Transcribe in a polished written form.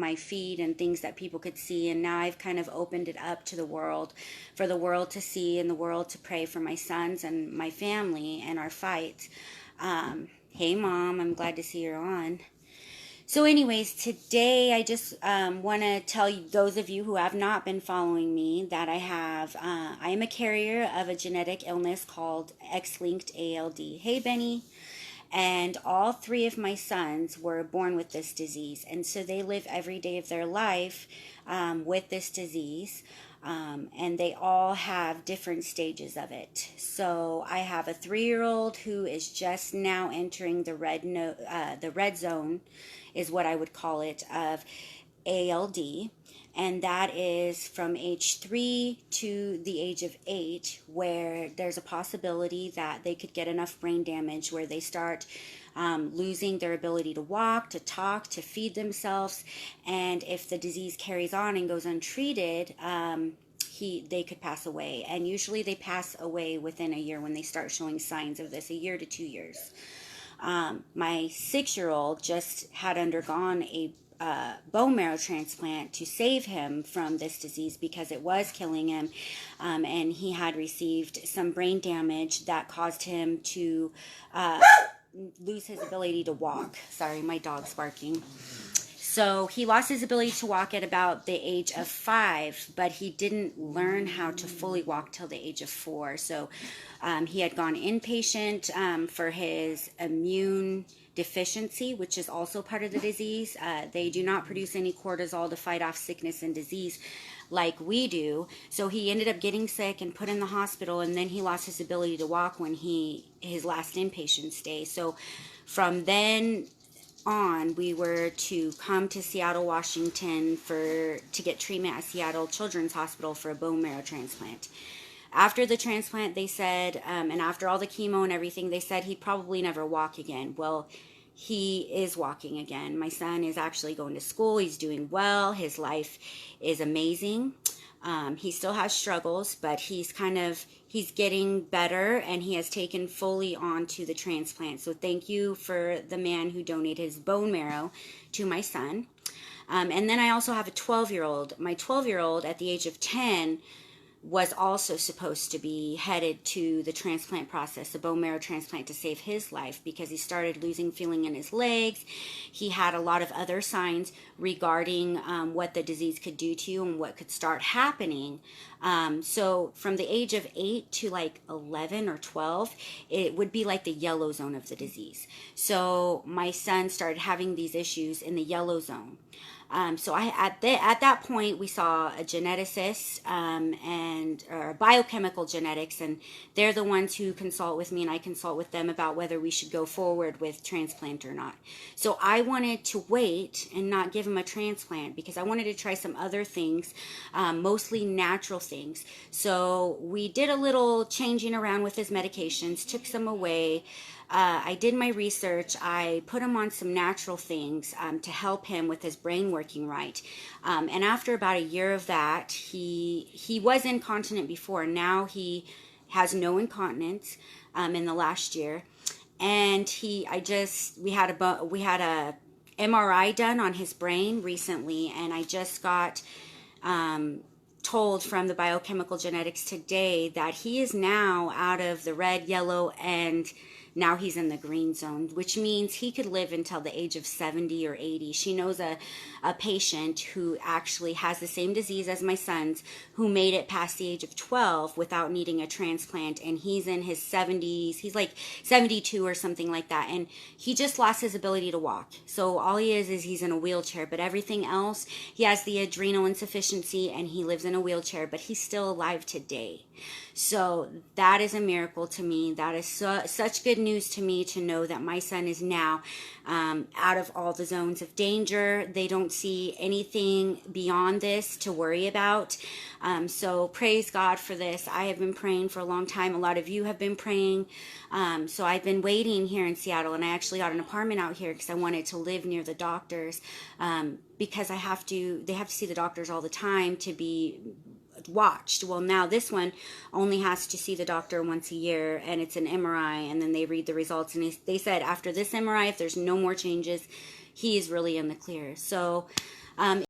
my feed and things that people could see. And now I've kind of opened it up to the world, for the world to see and the world to pray for my sons and my family and our fight. Hey, Mom, I'm glad to see you're on. So anyways, today I just want to tell you, those of you who have not been following me, that I am a carrier of a genetic illness called X-linked ALD. Hey, Benny. And all three of my sons were born with this disease. And so they live every day of their life with this disease. And they all have different stages of it. So I have a 3-year-old who is just now entering the red zone, is what I would call it, of ALD, and that is from age 3 to the age of 8, where there's a possibility that they could get enough brain damage where they start losing their ability to walk, to talk, to feed themselves, and if the disease carries on and goes untreated, they could pass away. And usually they pass away within a year when they start showing signs of this, a year to 2 years. My 6-year-old just had undergone a bone marrow transplant to save him from this disease because it was killing him, and he had received some brain damage that caused him to lose his ability to walk. Sorry, my dog's barking. So he lost his ability to walk at about the age of 5, but he didn't learn how to fully walk till the age of 4. So he had gone inpatient for his immune deficiency, which is also part of the disease. They do not produce any cortisol to fight off sickness and disease like we do. So he ended up getting sick and put in the hospital, and then he lost his ability to walk when his last inpatient stay. So from then on, we were to come to Seattle, Washington to get treatment at Seattle Children's Hospital for a bone marrow transplant. After the transplant, they said, and after all the chemo and everything, they said he'd probably never walk again. Well, he is walking again. My son is actually going to school. He's doing well. His life is amazing. He still has struggles, but he's getting better, and he has taken fully on to the transplant. So thank you for the man who donated his bone marrow to my son. And then I also have a 12-year-old. My 12-year-old at the age of 10 was also supposed to be headed to the transplant process, the bone marrow transplant, to save his life because he started losing feeling in his legs. He had a lot of other signs regarding what the disease could do to you and what could start happening. So from the age of 8 to like 11 or 12, it would be like the yellow zone of the disease. So my son started having these issues in the yellow zone. So at that point, we saw a geneticist or biochemical genetics, and they're the ones who consult with me, and I consult with them about whether we should go forward with transplant or not. So I wanted to wait and not give him a transplant because I wanted to try some other things, mostly natural things. So we did a little changing around with his medications, took some away. I did my research. I put him on some natural things to help him with his brain working right. And after about a year of that, he was incontinent before. Now he has no incontinence in the last year. And we had a MRI done on his brain recently, and I just got told from the biochemical genetics today that he is now out of the red, yellow, and now he's in the green zone, which means he could live until the age of 70 or 80. She knows a patient who actually has the same disease as my son's, who made it past the age of 12 without needing a transplant, and he's in his 70s. He's like 72 or something like that, and he just lost his ability to walk. So all he is he's in a wheelchair, but everything else, he has the adrenal insufficiency, and he lives in a wheelchair, but he's still alive today. So that is a miracle to me. That is such good news to me to know that my son is now out of all the zones of danger. They don't see anything beyond this to worry about. So praise God for this. I have been praying for a long time. A lot of you have been praying. So I've been waiting here in Seattle, and I actually got an apartment out here because I wanted to live near the doctors, because they have to see the doctors all the time to be watched. Well, now this one only has to see the doctor once a year, and it's an MRI, and then they read the results, and they said after this MRI, if there's no more changes, he is really in the clear. So Um,